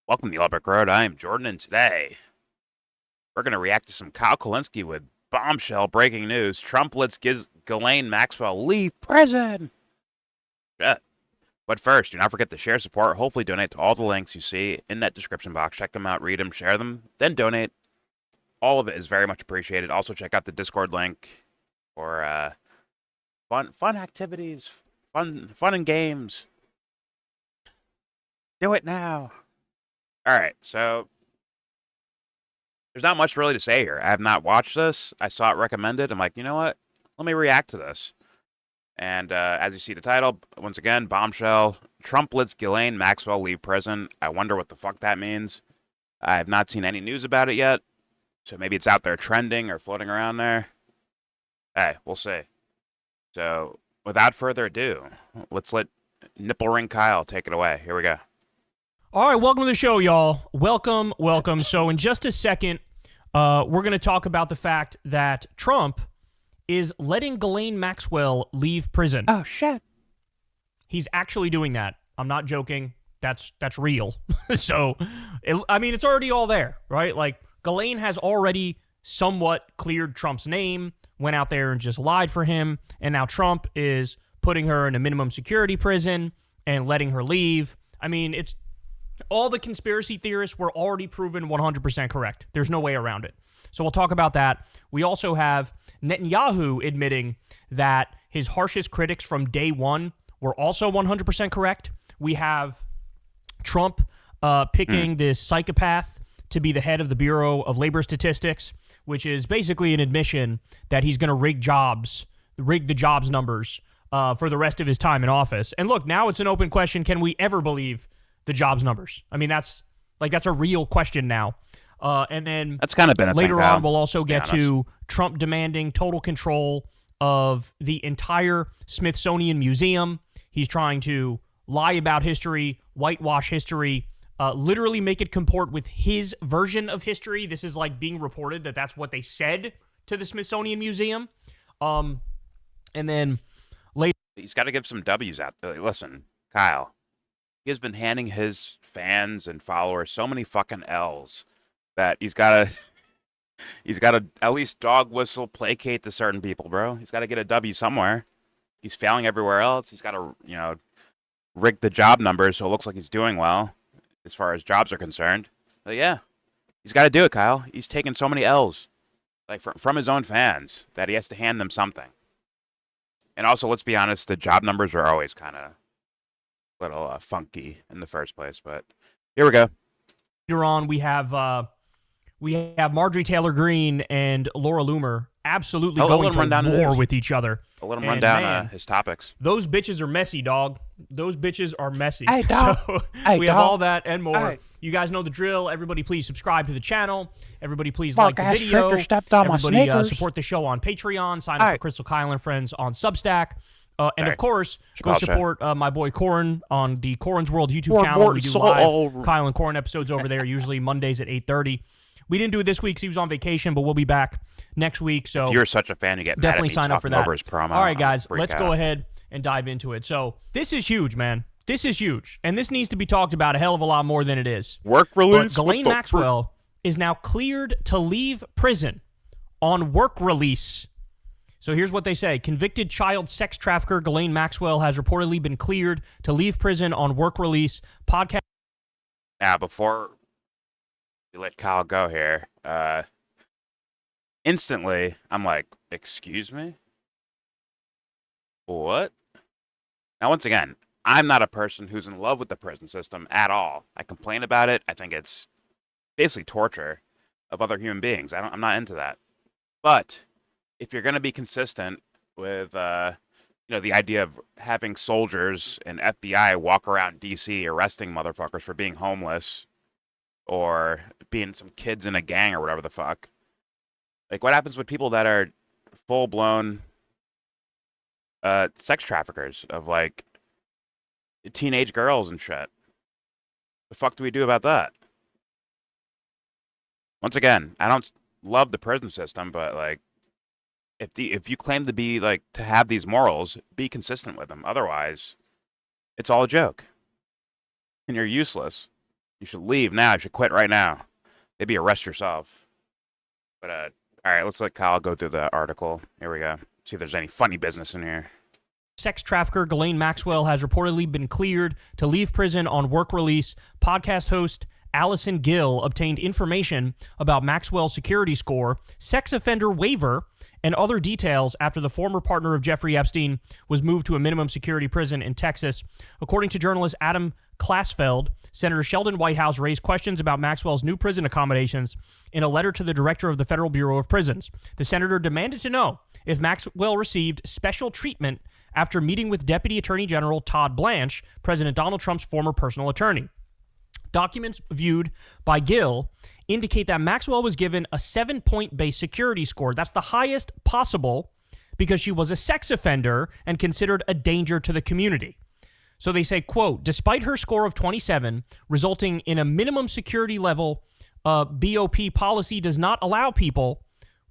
Welcome to Yellowbrick Road. I am Jordan, and today we're going to react to some Kyle Kulinski with bombshell breaking news. Trump lets Ghislaine Maxwell leave prison. Shit. But first, do not forget to share, support, hopefully donate to all the links you see in that description box. Check them out, read them, share them, then donate. All of it is very much appreciated. Also, check out the Discord link for fun activities, fun and games. Do it now. All right, so there's not much really to say here. I have not watched this. I saw it recommended. I'm like, you know what? Let me react to this. And as you see the title, once again, bombshell. Trump lets Ghislaine Maxwell leave prison. I wonder what the fuck that means. I have not seen any news about it yet. So maybe it's out there trending or floating around there. Hey, we'll see. So without further ado, let's let Nipple Ring Kyle take it away. Here we go. All right, welcome to the show, y'all. Welcome. So in just a second, we're going to talk about the fact that Trump is letting Ghislaine Maxwell leave prison. Oh, shit. He's actually doing that. I'm not joking. That's real. So, it's already all there, right? Like, Ghislaine has already somewhat cleared Trump's name, went out there and just lied for him, and now Trump is putting her in a minimum security prison and letting her leave. I mean, it's all the conspiracy theorists were already proven 100% correct. There's no way around it. So we'll talk about that. We also have Netanyahu admitting that his harshest critics from day one were also 100% correct. We have Trump picking this psychopath to be the head of the Bureau of Labor Statistics, which is basically an admission that he's going to rig the jobs numbers for the rest of his time in office. And look, now it's an open question. Can we ever believe the jobs numbers? I mean, that's a real question now. And then That's kind of been a later thing, on, Kyle, we'll also to be get honest. to Trump demanding total control of the entire Smithsonian Museum. He's trying to lie about history, whitewash history, literally make it comport with his version of history. This is like being reported that that's what they said to the Smithsonian Museum. And then later, He's got to give some W's out there. Listen, Kyle, he has been handing his fans and followers so many fucking L's that he's got to at least dog whistle placate to certain people, bro. He's got to get a W somewhere. He's failing everywhere else. He's got to, rig the job numbers so it looks like he's doing well as far as jobs are concerned. But yeah, he's got to do it, Kyle. He's taken so many L's, like from his own fans, that he has to hand them something. And also, let's be honest, the job numbers are always kind of little funky in the first place, but here we go. later on, we have Marjorie Taylor Greene and Laura Loomer absolutely I'll going let him run down to the war news. with each other. I'll let him And run down man, his topics. those bitches are messy, dog. Those bitches are messy. Hey, dog. So Hey, we have dog. all that and more. Hey. You guys know the drill. Everybody, please subscribe to the channel. Everybody, please Fuck, like the ass video. traitor stepped on my Everybody, sneakers. support the show on Patreon. Sign up Hey. for Crystal Kyle and Friends on Substack. And Hey. of course, go Chappelle Show. support my boy Corin on the Corin's World YouTube Or channel. We Morton do Soul. live Kyle and Corin episodes over there, usually Mondays at 8:30. We didn't do it this week because he was on vacation, but we'll be back next week. So If you're such a fan, you get definitely mad at me sign up for talking that. over his promo. All right, I'll guys, freak let's out. go ahead and dive into it. So this is huge, man. This is huge, and this needs to be talked about a hell of a lot more than it is. Work But release. Ghislaine Maxwell is now cleared to leave prison on work release. So here's what they say. Convicted child sex trafficker Ghislaine Maxwell has reportedly been cleared to leave prison on work release. Podcast. Now, before we let Kyle go here, instantly, I'm like, excuse me? What? Now, once again, I'm not a person who's in love with the prison system at all. I complain about it. I think it's basically torture of other human beings. I'm not into that. But if you're going to be consistent with, the idea of having soldiers and FBI walk around D.C. arresting motherfuckers for being homeless or being some kids in a gang or whatever the fuck, like, what happens with people that are full-blown sex traffickers of, like, teenage girls and shit? The fuck do we do about that? Once again, I don't love the prison system, but, like, if you claim to be, like, to have these morals, be consistent with them. Otherwise, it's all a joke. And you're useless. You should leave now. You should quit right now. Maybe arrest yourself. But all right, let's let Kyle go through the article. Here we go. See if there's any funny business in here. Sex trafficker Ghislaine Maxwell has reportedly been cleared to leave prison on work release. Podcast host Allison Gill obtained information about Maxwell's security score, sex offender waiver, and other details after the former partner of Jeffrey Epstein was moved to a minimum security prison in Texas. According to journalist Adam Klasfeld, Senator Sheldon Whitehouse raised questions about Maxwell's new prison accommodations in a letter to the director of the Federal Bureau of Prisons. The senator demanded to know if Maxwell received special treatment after meeting with Deputy Attorney General Todd Blanche, President Donald Trump's former personal attorney. Documents viewed by Gill indicate that Maxwell was given a 7-point base security score. That's the highest possible because she was a sex offender and considered a danger to the community. So they say, quote, despite her score of 27, resulting in a minimum security level, BOP policy does not allow people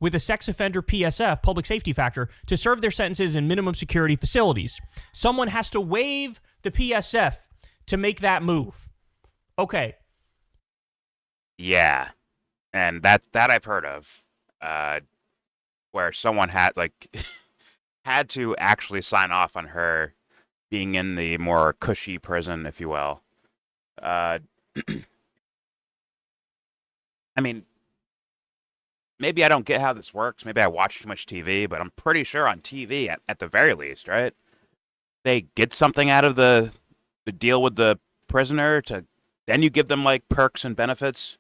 with a sex offender PSF, public safety factor, to serve their sentences in minimum security facilities. Someone has to waive the PSF to make that move. Okay. Yeah, and that I've heard of, where someone had had to actually sign off on her being in the more cushy prison, if you will. I mean, maybe I don't get how this works. Maybe I watch too much TV, but I'm pretty sure on TV, at the very least, right? They get something out of the deal with the prisoner to then you give them like perks and benefits.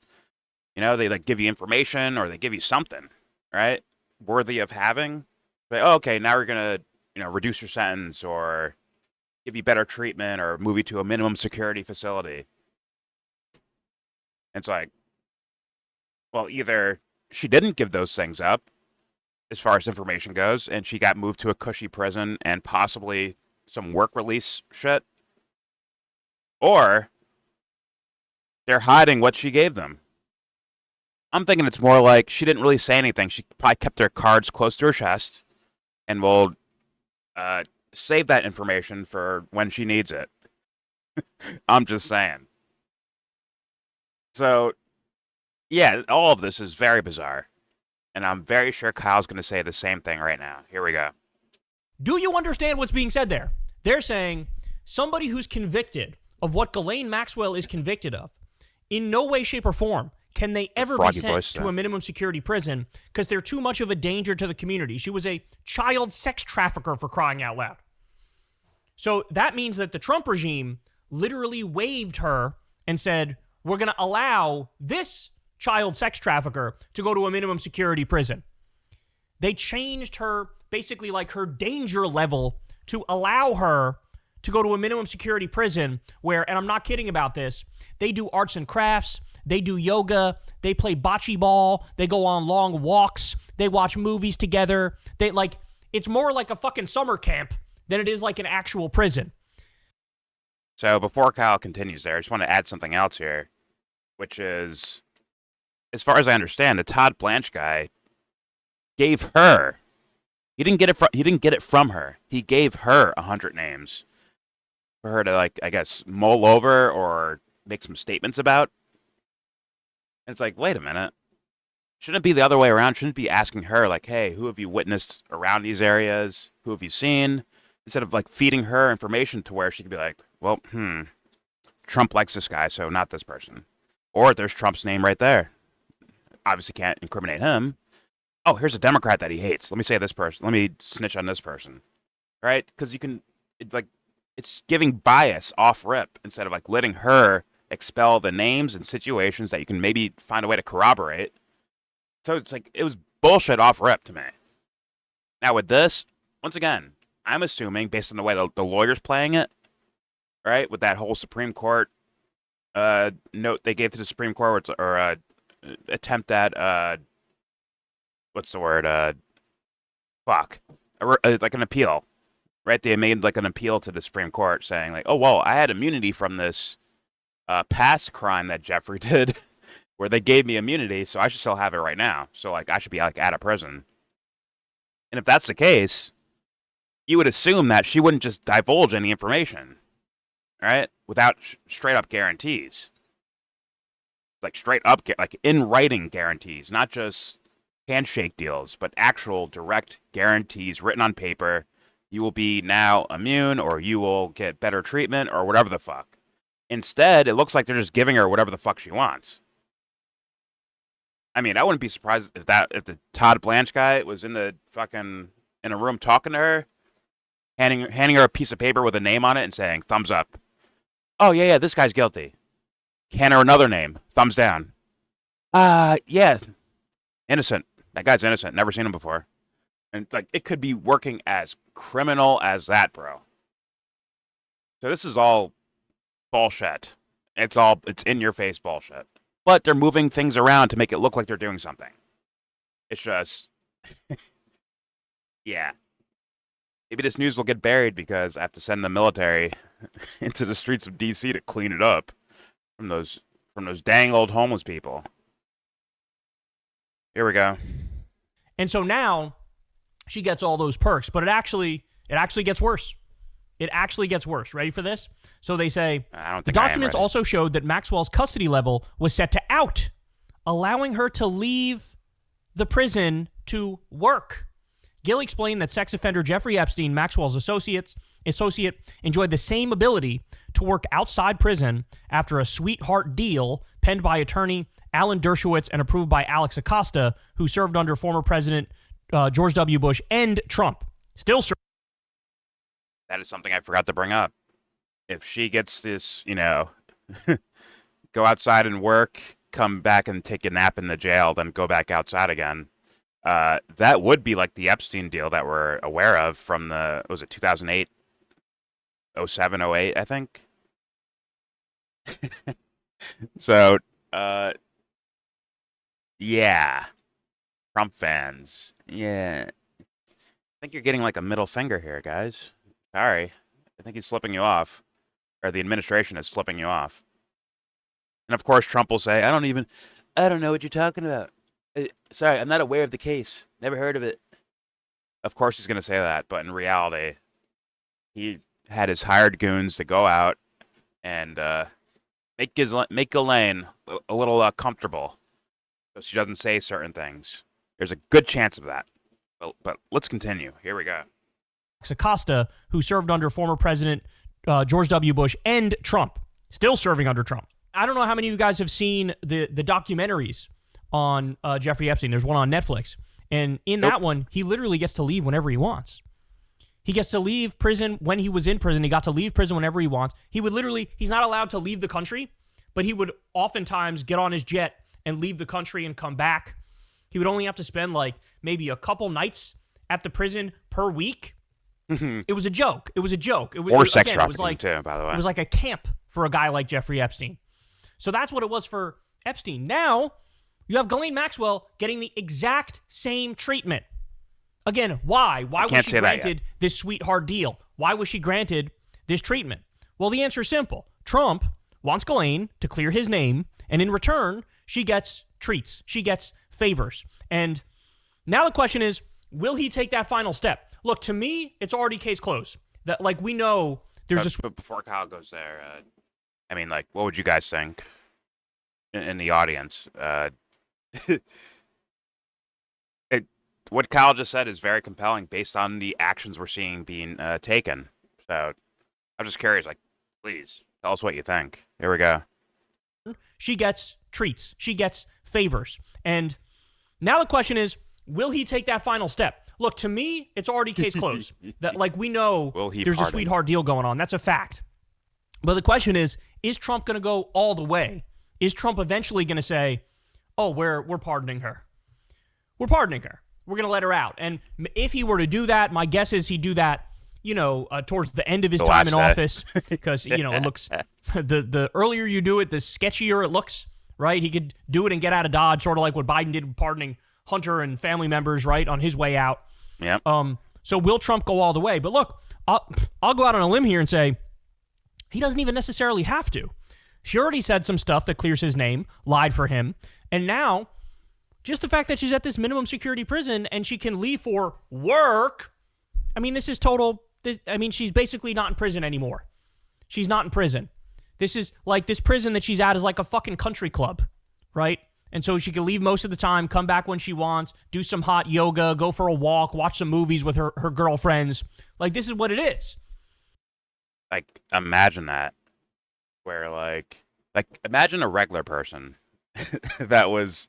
You know, they like give you information or they give you something, right? Worthy of having. Like, oh, okay, now we're gonna, reduce your sentence or give you better treatment or move you to a minimum security facility. It's like, well, either she didn't give those things up, as far as information goes, and she got moved to a cushy prison and possibly some work release shit, or they're hiding what she gave them. I'm thinking it's more like she didn't really say anything. She probably kept her cards close to her chest and will save that information for when she needs it. I'm just saying. So, yeah, all of this is very bizarre. And I'm very sure Kyle's going to say the same thing right now. Here we go. Do you understand what's being said there? They're saying somebody who's convicted of what Ghislaine Maxwell is convicted of, in no way, shape, or form can they ever be sent to a minimum security prison because they're too much of a danger to the community. She was a child sex trafficker, for crying out loud. So that means that the Trump regime literally waived her and said, we're going to allow this child sex trafficker to go to a minimum security prison. They changed her, basically like her danger level, to allow her to go to a minimum security prison where, and I'm not kidding about this, they do arts and crafts, they do yoga, they play bocce ball, they go on long walks, they watch movies together. It's more like a fucking summer camp than it is like an actual prison. So before Kyle continues there, I just want to add something else here, which is, as far as I understand, the Todd Blanche guy gave her, he didn't get it from her. He gave her 100 names for her to, I guess, mull over or make some statements about. And it's like, wait a minute. Shouldn't it be the other way around? Shouldn't it be asking her, hey, who have you witnessed around these areas? Who have you seen? Instead of, feeding her information to where she could be like, well, Trump likes this guy, so not this person. Or there's Trump's name right there. Obviously can't incriminate him. Oh, here's a Democrat that he hates. Let me say this person. Let me snitch on this person. Right? Because you can, it's giving bias off rip instead of, letting her expel the names and situations that you can maybe find a way to corroborate. So it's it was bullshit off rip to me. Now with this, once again, I'm assuming based on the way the lawyer's playing it, right, with that whole Supreme Court note they gave to the Supreme Court, or attempt at what's the word? Like an appeal, right? They made an appeal to the Supreme Court saying oh well, I had immunity from this past crime that Jeffrey did, where they gave me immunity, so I should still have it right now. So I should be out of prison. And if that's the case, you would assume that she wouldn't just divulge any information, right? Without straight up guarantees. like straight up, like in writing guarantees, not just handshake deals, but actual direct guarantees written on paper. You will be now immune, or you will get better treatment, or whatever the fuck. Instead, it looks like they're just giving her whatever the fuck she wants. I mean, I wouldn't be surprised if the Todd Blanche guy was in a room talking to her, handing her a piece of paper with a name on it and saying thumbs up. Oh yeah, this guy's guilty. Hand her another name, thumbs down. Yeah, innocent. That guy's innocent. Never seen him before. And like, it could be working as criminal as that, bro. So this is all bullshit. It's in your face bullshit. But they're moving things around to make it look like they're doing something. It's just, yeah. Maybe this news will get buried because I have to send the military into the streets of D.C. to clean it up from those dang old homeless people. Here we go. And so now she gets all those perks, but it actually gets worse. It actually gets worse. Ready for this? So they say, the documents also showed that Maxwell's custody level was set to out, allowing her to leave the prison to work. Gill explained that sex offender Jeffrey Epstein, Maxwell's associate, enjoyed the same ability to work outside prison after a sweetheart deal penned by attorney Alan Dershowitz and approved by Alex Acosta, who served under former President George W. Bush and Trump. That is something I forgot to bring up. If she gets this, go outside and work, come back and take a nap in the jail, then go back outside again, that would be like the Epstein deal that we're aware of from was it 2008, 07, 08, I think? So, yeah. Trump fans. Yeah. I think you're getting like a middle finger here, guys. Sorry. I think he's flipping you off. Or the administration is flipping you off. And of course, Trump will say, I don't know what you're talking about. Sorry, I'm not aware of the case. Never heard of it. Of course he's going to say that, but in reality, he had his hired goons to go out and make Ghislaine a little comfortable so she doesn't say certain things. There's a good chance of that. But let's continue. Here we go. Acosta, who served under former President George W. Bush and Trump, still serving under Trump. I don't know how many of you guys have seen the documentaries on Jeffrey Epstein. There's one on Netflix. And in that one, he literally gets to leave whenever he wants. He gets to leave prison when he was in prison. He got to leave prison whenever he wants. He's not allowed to leave the country, but he would oftentimes get on his jet and leave the country and come back. He would only have to spend like maybe a couple nights at the prison per week. It was a joke. It was a joke. Sex trafficking too, by the way. It was like a camp for a guy like Jeffrey Epstein. So that's what it was for Epstein. Now, you have Ghislaine Maxwell getting the exact same treatment. Again, why? Why was she granted this sweetheart deal? Why was she granted this treatment? Well, the answer is simple. Trump wants Ghislaine to clear his name, and in return, she gets treats. She gets favors. And now the question is, will he take that final step? Look, to me, it's already case closed. That, like, we know there's this. But before Kyle goes there, I mean, like, what would you guys think in the audience? What Kyle just said is very compelling based on the actions we're seeing being taken. So I'm just curious, like, please tell us what you think. Here we go. She gets treats. She gets favors. And now the question is, will he take that final step? Look, to me, it's already case closed. That, like, we know there's a sweetheart deal going on. That's a fact. But the question is Trump going to go all the way? Is Trump eventually going to say, oh, we're pardoning her? We're pardoning her. We're going to let her out. And if he were to do that, my guess is he'd do that, towards the end of his time in office. Because, it looks, the earlier you do it, the sketchier it looks, right? He could do it and get out of Dodge, sort of like what Biden did with pardoning Hunter and family members, right, on his way out. Yeah. So will Trump go all the way? But look, I'll go out on a limb here and say he doesn't even necessarily have to. She already said some stuff that clears his name, lied for him, and now just the fact that she's at this minimum security prison and she can leave for work, I mean, this is total. She's basically not in prison anymore. She's not in prison. This is like this prison that she's at is like a fucking country club, right? And so she can leave most of the time, come back when she wants, do some hot yoga, go for a walk, watch some movies with her girlfriends. Like, this is what it is. Like, imagine that. Where, like imagine a regular person that was,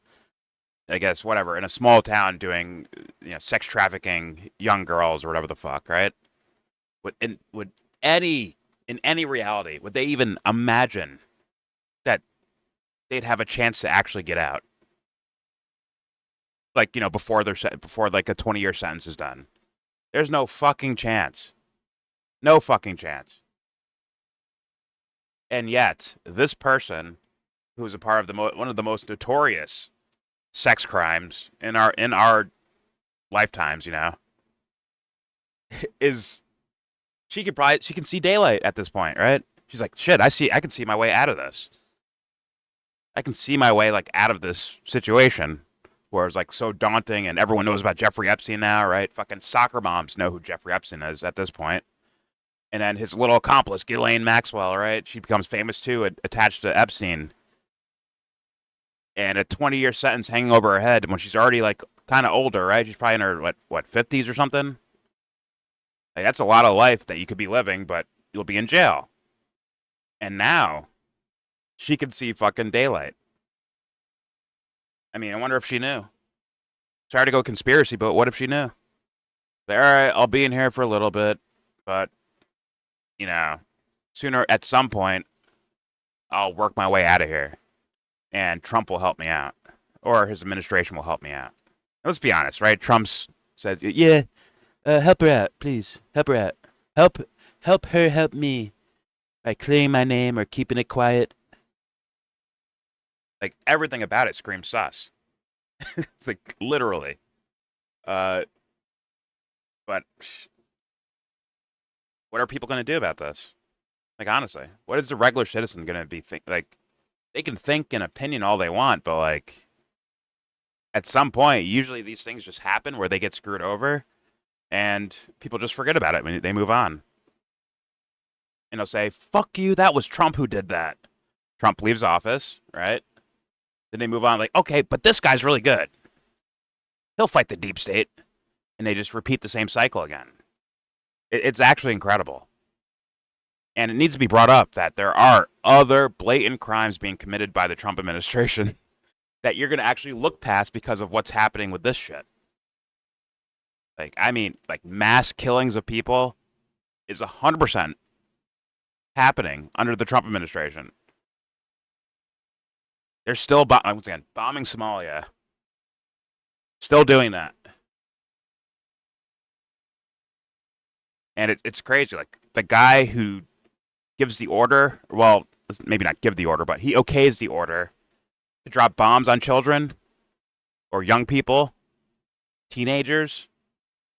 I guess, whatever, in a small town doing, sex trafficking young girls or whatever the fuck, right? Would in any reality, would they even imagine that they'd have a chance to actually get out? Like, before like a 20-year sentence is done. There's no fucking chance. No fucking chance. And yet, this person, who's a part of one of the most notorious sex crimes in our lifetimes, is she can see daylight at this point, right? She's like, shit, I can see my way out of this. I can see my way, like, out of this situation where it's like so daunting, and everyone knows about Jeffrey Epstein now, right? Fucking soccer moms know who Jeffrey Epstein is at this point. And then his little accomplice, Ghislaine Maxwell, right? She becomes famous too, attached to Epstein. And a 20-year sentence hanging over her head when she's already, like, kind of older, right? She's probably in her, what, 50s or something? Like, that's a lot of life that you could be living, but you'll be in jail. And now, she can see fucking daylight. I mean, I wonder if she knew. Sorry to go conspiracy, but what if she knew? Like, all right, I'll be in here for a little bit, but, sooner, at some point, I'll work my way out of here. And Trump will help me out. Or his administration will help me out. Let's be honest, right? Trump says, yeah, help her out, please. Help her out. Help her help me by clearing my name or keeping it quiet. Like, everything about it screams sus. It's like, literally. But what are people going to do about this? Like, honestly, what is the regular citizen going to be like? They can think an opinion all they want, but, like, at some point, usually these things just happen where they get screwed over, and people just forget about it when they move on. And they'll say, fuck you, that was Trump who did that. Trump leaves office, right? Then they move on, like, okay, but this guy's really good. He'll fight the deep state. And they just repeat the same cycle again. It's actually incredible. And it needs to be brought up that there are other blatant crimes being committed by the Trump administration that you're going to actually look past because of what's happening with this shit. Like, I mean, like, mass killings of people is 100% happening under the Trump administration. They're still, once again, bombing Somalia. Still doing that. And it's crazy. Like, the guy who gives the order, well, maybe not give the order, but he okays the order to drop bombs on children or young people, teenagers.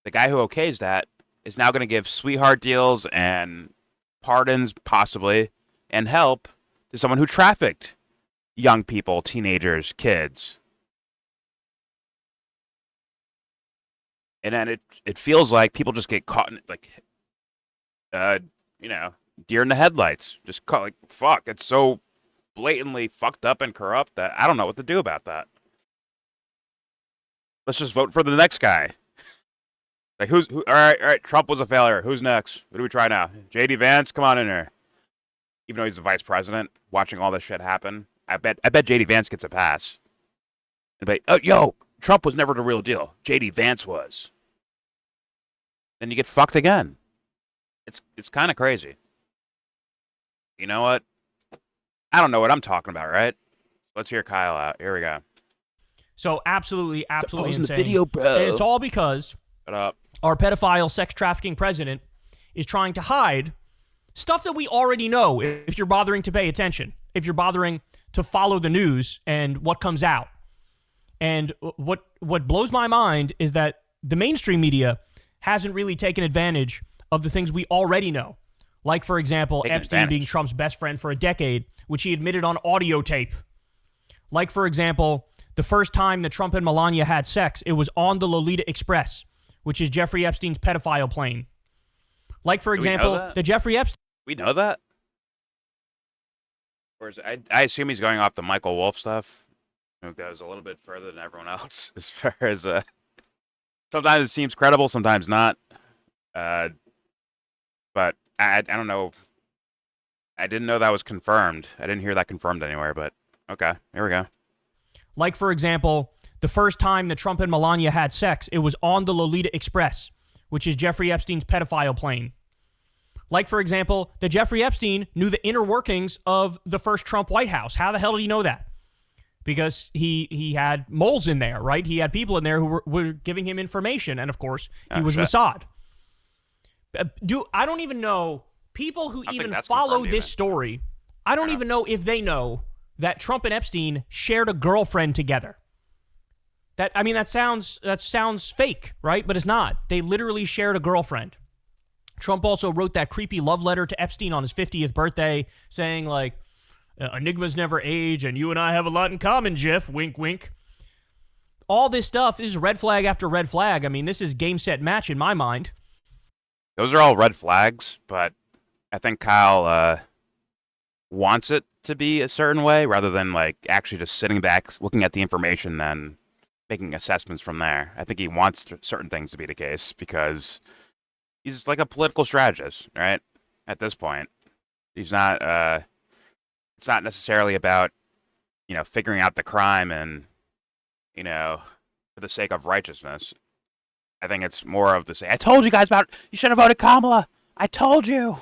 The guy who okays that is now going to give sweetheart deals and pardons, possibly, and help to someone who trafficked young people, teenagers, kids. And then it feels like people just get caught in, like, deer in the headlights. Just caught, like, fuck. It's so blatantly fucked up and corrupt that I don't know what to do about that. Let's just vote for the next guy. Like, who? All right. Trump was a failure. Who's next? Who do we try now? J.D. Vance, come on in here. Even though he's the vice president, watching all this shit happen, I bet J.D. Vance gets a pass. But Trump was never the real deal. J.D. Vance was. Then you get fucked again. It's kind of crazy. You know what? I don't know what I'm talking about, right? Let's hear Kyle out. Here we go. So absolutely insane. The video, bro. And it's all because Shut up. Our pedophile, sex trafficking president is trying to hide stuff that we already know if you're bothering to pay attention, if you're bothering to follow the news and what comes out. And what blows my mind is that the mainstream media hasn't really taken advantage of the things we already know. Like, for example, Epstein being Trump's best friend for a decade, which he admitted on audio tape. Like, for example, the first time that Trump and Melania had sex, it was on the Lolita Express, which is Jeffrey Epstein's pedophile plane. Like, for example, the Jeffrey Epstein... We know that? Or is I assume he's going off the Michael Wolff stuff. who goes a little bit further than everyone else as far as sometimes it seems credible, sometimes not. Uh, but I don't know. I didn't know that was confirmed. I didn't hear that confirmed anywhere, but okay, here we go. Like, for example, the first time that Trump and Melania had sex, it was on the Lolita Express, which is Jeffrey Epstein's pedophile plane. Like, for example, that Jeffrey Epstein knew the inner workings of the first Trump White House. How the hell did he know that? Because he had moles in there, right? He had people in there who were giving him information, and of course, he was Mossad. I don't even know, people who even follow this story, I don't even know if they know that Trump and Epstein shared a girlfriend together. That sounds fake, right? But it's not. They literally shared a girlfriend. Trump also wrote that creepy love letter to Epstein on his 50th birthday saying, like, enigmas never age and you and I have a lot in common, Jeff. Wink, wink. All this stuff is red flag after red flag. I mean, this is game, set, match in my mind. Those are all red flags, but I think Kyle wants it to be a certain way rather than like actually just sitting back, looking at the information, then making assessments from there. I think he wants certain things to be the case because he's like a political strategist, right? At this point, he's not. It's not necessarily about figuring out the crime and for the sake of righteousness. I think it's more of the say, I told you guys about you should have voted Kamala. I told you.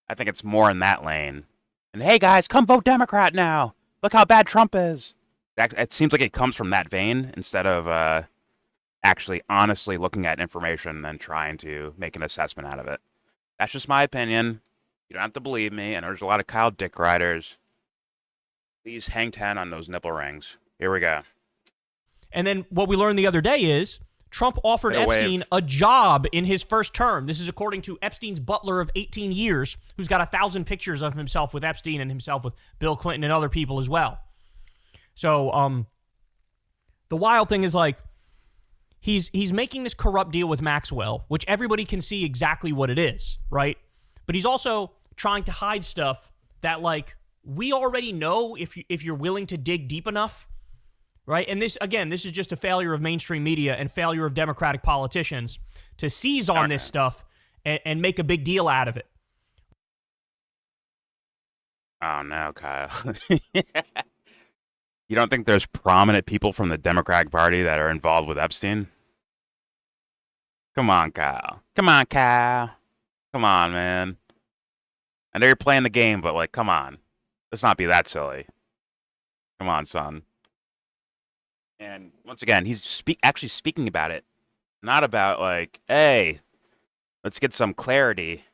I think it's more in that lane. And hey guys, come vote Democrat now. Look how bad Trump is. It seems like it comes from that vein instead of actually honestly looking at information and then trying to make an assessment out of it. That's just my opinion. You don't have to believe me. And there's a lot of Kyle dick riders. Please hang 10 on those nipple rings. Here we go. And then what we learned the other day is Trump offered Epstein a job in his first term. This is according to Epstein's butler of 18 years, who's got 1,000 pictures of himself with Epstein and himself with Bill Clinton and other people as well. So the wild thing is, like, he's making this corrupt deal with Maxwell, which everybody can see exactly what it is, right? But he's also trying to hide stuff that, like, we already know if you're willing to dig deep enough. Right? And this is just a failure of mainstream media and failure of Democratic politicians to seize on this stuff and make a big deal out of it. Oh, no, Kyle. You don't think there's prominent people from the Democratic Party that are involved with Epstein? Come on, Kyle. Come on, Kyle. Come on, man. I know you're playing the game, but, like, come on. Let's not be that silly. Come on, son. And once again, he's actually speaking about it, not about like, hey, let's get some clarity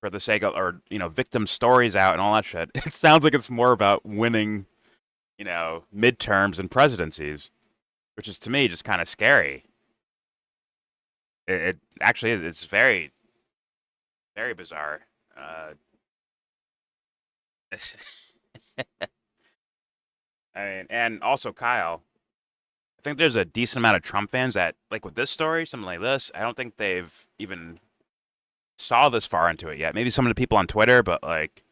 for the sake of, or victim stories out and all that shit. It sounds like it's more about winning, midterms and presidencies, which is to me just kind of scary. It actually is. It's very, very bizarre. I mean, and also Kyle. I think there's a decent amount of Trump fans that, like with this story, something like this, I don't think they've even saw this far into it yet. Maybe some of the people on Twitter, but like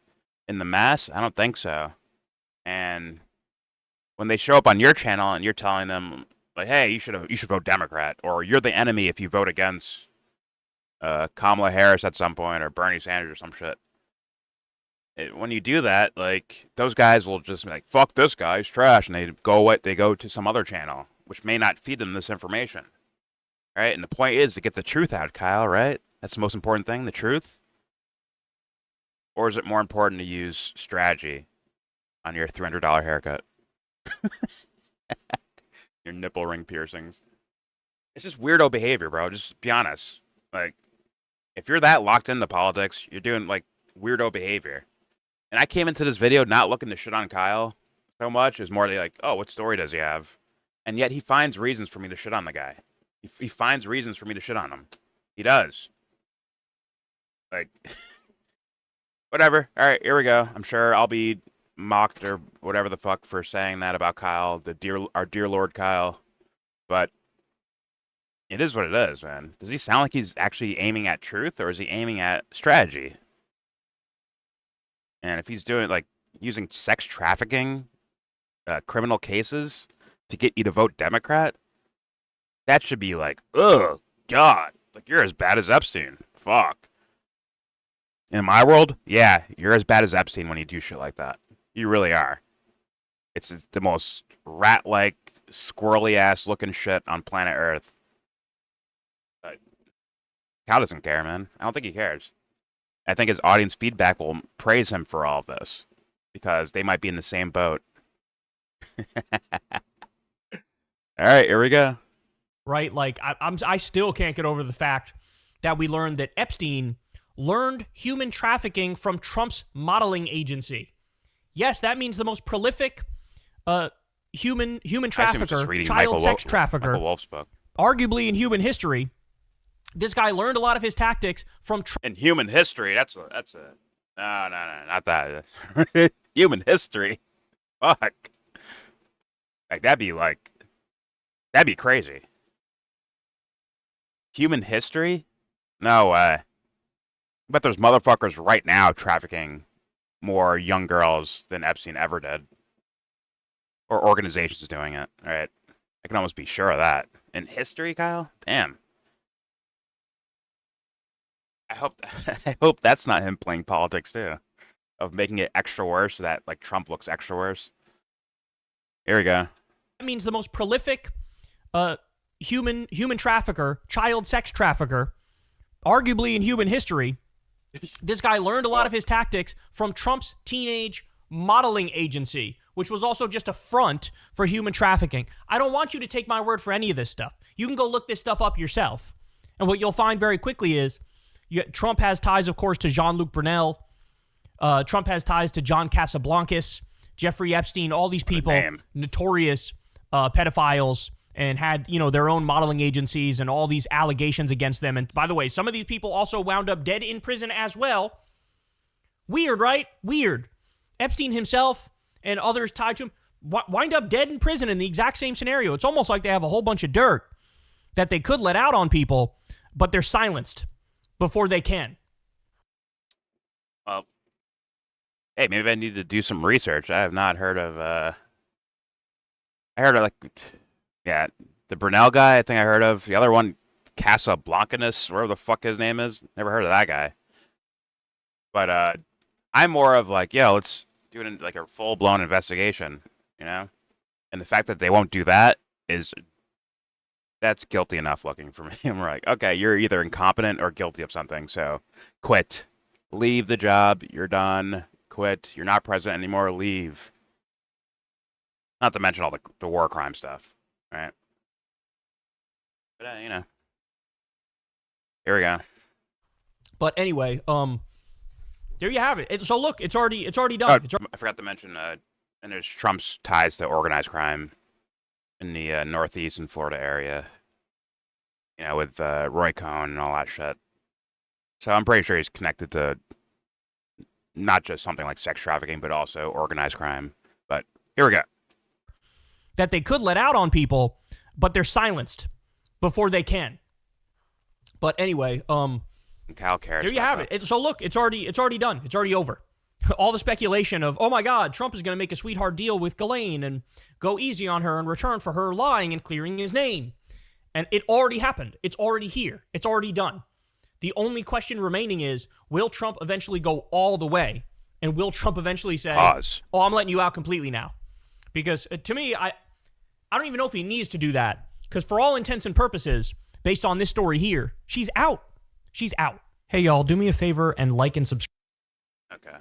in the mass, I don't think so. And when they show up on your channel and you're telling them like, hey, you should vote Democrat, or you're the enemy if you vote against Kamala Harris at some point, or Bernie Sanders or some shit. When you do that, like those guys will just be like, fuck this guy, he's trash, and they go to some other channel, which may not feed them this information, right? And the point is to get the truth out, Kyle, right? That's the most important thing, the truth. Or is it more important to use strategy on your $300 haircut? Your nipple ring piercings. It's just weirdo behavior, bro. Just be honest. Like, if you're that locked into politics, you're doing like weirdo behavior. And I came into this video not looking to shit on Kyle so much. It was more like, oh, what story does he have? And yet he finds reasons for me to shit on the guy. He finds reasons for me to shit on him. He does. Like, whatever. All right, here we go. I'm sure I'll be mocked or whatever the fuck for saying that about Kyle, our dear Lord Kyle. But it is what it is, man. Does he sound like he's actually aiming at truth, or is he aiming at strategy? And if he's doing, like, using sex trafficking criminal cases to get you to vote Democrat, that should be like, ugh, God, like you're as bad as Epstein. Fuck. In my world, yeah, you're as bad as Epstein when you do shit like that. You really are. It's the most rat-like, squirrely-ass looking shit on planet Earth. But Cal doesn't care, man. I don't think he cares. I think his audience feedback will praise him for all of this because they might be in the same boat. All right, here we go. Right? Like, I still can't get over the fact that we learned that Epstein learned human trafficking from Trump's modeling agency. Yes, that means the most prolific human trafficker, child sex trafficker, Michael Wolff's book. Arguably in human history. This guy learned a lot of his tactics from in human history. That's a no, not that. Human history. Fuck. Like that'd be crazy. Human history? No way. I bet there's motherfuckers right now trafficking more young girls than Epstein ever did. Or organizations doing it, right? I can almost be sure of that. In history, Kyle? Damn. I hope that's not him playing politics too. Of making it extra worse so that like Trump looks extra worse. Here we go. That means the most prolific human trafficker, child sex trafficker, arguably in human history. This guy learned a lot of his tactics from Trump's teenage modeling agency, which was also just a front for human trafficking. I don't want you to take my word for any of this stuff. You can go look this stuff up yourself. And what you'll find very quickly is Trump has ties, of course, to Jean-Luc Brunel. Trump has ties to John Casablancas, Jeffrey Epstein, all these people, notorious pedophiles, and had, their own modeling agencies and all these allegations against them. And by the way, some of these people also wound up dead in prison as well. Weird, right? Weird. Epstein himself and others tied to him wind up dead in prison in the exact same scenario. It's almost like they have a whole bunch of dirt that they could let out on people, but they're silenced before they can. Well, hey, maybe I need to do some research. I have not heard of, I heard of, the Brunel guy, I think I heard of. The other one, Casablancas, whatever the fuck his name is. Never heard of that guy. But, I'm more of like, let's do it in like a full-blown investigation, And the fact that they won't do that that's guilty enough looking for me. I'm like, okay, you're either incompetent or guilty of something, so quit. Leave the job. You're done. Quit. You're not president anymore. Leave. Not to mention all the war crime stuff, right? But, here we go. But anyway, there you have it. So look, it's already done. I forgot to mention, and there's Trump's ties to organized crime in the Northeast and Florida area, with Roy Cohen and all that shit. So I'm pretty sure he's connected to not just something like sex trafficking, but also organized crime. But here we go. That they could let out on people, but they're silenced before they can. But anyway, Cal cares. There you have it. So look, it's already done. It's already over. All the speculation of, oh my God, Trump is going to make a sweetheart deal with Ghislaine and go easy on her in return for her lying and clearing his name. And it already happened. It's already here. It's already done. The only question remaining is, will Trump eventually go all the way? And will Trump eventually say, Pause. Oh, I'm letting you out completely now? Because to me, I don't even know if he needs to do that. Because for all intents and purposes, based on this story here, she's out. She's out. Hey, y'all, do me a favor and like and subscribe. Okay.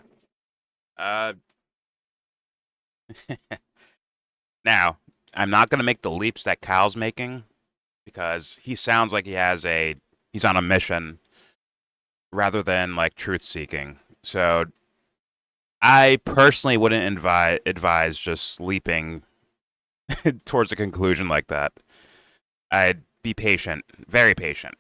Now, I'm not going to make the leaps that Kyle's making because he sounds like he's on a mission rather than like truth seeking. So I personally wouldn't advise just leaping towards a conclusion like that. I'd be patient, very patient.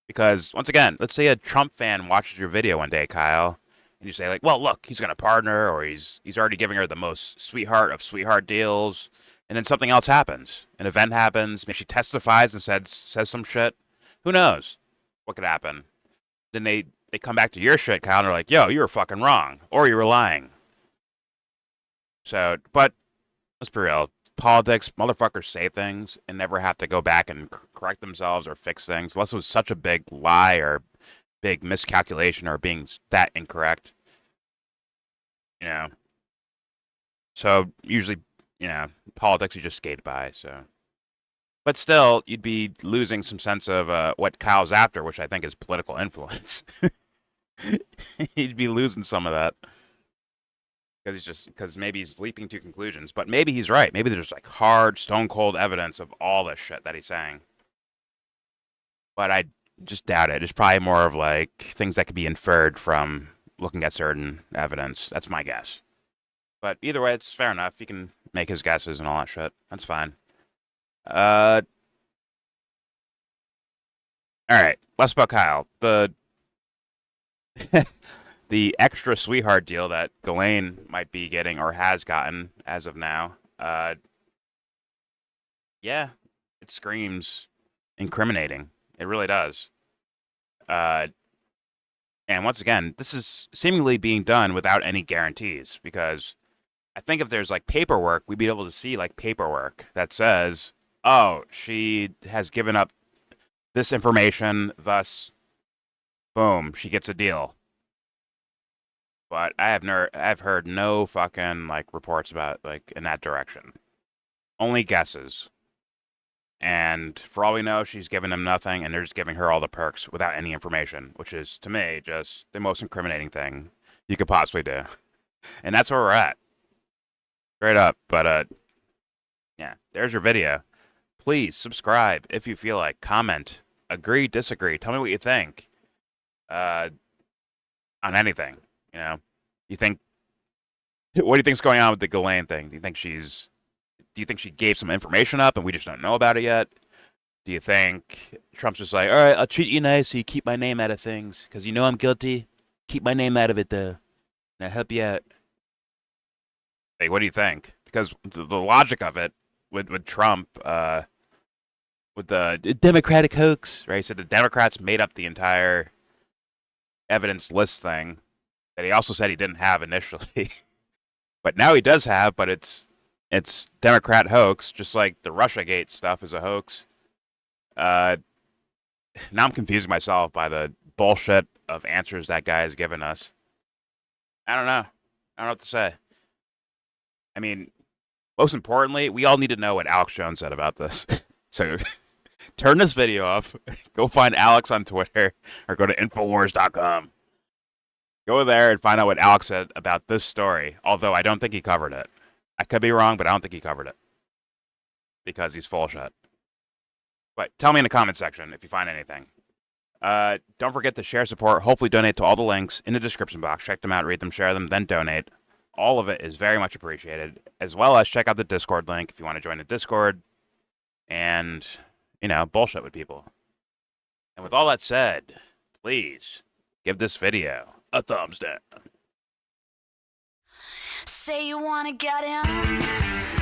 Because, once again, let's say a Trump fan watches your video one day, Kyle, and you say, like, well, look, he's going to pardon her, or he's already giving her the most sweetheart of sweetheart deals, and then something else happens. An event happens, maybe she testifies and says some shit. Who knows what could happen? Then they come back to your shit, Kyle, and they're like, yo, you were fucking wrong, or you were lying. So, but let's be real. Politics, motherfuckers say things and never have to go back and correct themselves or fix things, unless it was such a big lie or big miscalculation or being that incorrect. You know. So usually, politics you just skate by. So, but still, you'd be losing some sense of what Kyle's after, which I think is political influence. He'd be losing some of that because maybe he's leaping to conclusions, but maybe he's right. Maybe there's like hard, stone cold evidence of all this shit that he's saying. But I just doubt it. It's probably more of like things that could be inferred from looking at certain evidence. That's my guess. But either way, it's fair enough. He can make his guesses and all that shit. That's fine. All right. Less about Kyle. The extra sweetheart deal that Ghislaine might be getting or has gotten as of now. Yeah, it screams incriminating. It really does. And once again, this is seemingly being done without any guarantees because I think if there's like paperwork, we'd be able to see like paperwork that says, oh, she has given up this information, thus, boom, she gets a deal. But I've heard no fucking like reports about like in that direction. Only guesses. And for all we know, she's giving them nothing, and they're just giving her all the perks without any information, which is to me just the most incriminating thing you could possibly do. And that's where we're at. Straight up. But yeah, there's your video. Please subscribe if you feel like. Comment. Agree, disagree. Tell me what you think. On anything. You think? What do you think's going on with the Ghislaine thing? Do you think she gave some information up and we just don't know about it yet? Do you think Trump's just like, all right, I'll treat you nice so you keep my name out of things because you know I'm guilty. Keep my name out of it though. And I'll help you out. Hey, what do you think? Because the logic of it with Trump, with the Democratic hoax, right? He said the Democrats made up the entire evidence list thing that he also said he didn't have initially. But now he does have, but it's Democrat hoax, just like the Russiagate stuff is a hoax. Now I'm confusing myself by the bullshit of answers that guy has given us. I don't know. I don't know what to say. I mean, most importantly, we all need to know what Alex Jones said about this. So turn this video off, go find Alex on Twitter, or go to Infowars.com. Go there and find out what Alex said about this story, although I don't think he covered it. I could be wrong, but I don't think he covered it. Because he's full of shit. But tell me in the comment section if you find anything. Don't forget to share, support, hopefully donate to all the links in the description box. Check them out, read them, share them, then donate. All of it is very much appreciated. As well as check out the Discord link if you want to join the Discord. And, bullshit with people. And with all that said, please give this video a thumbs down. Say you wanna get in.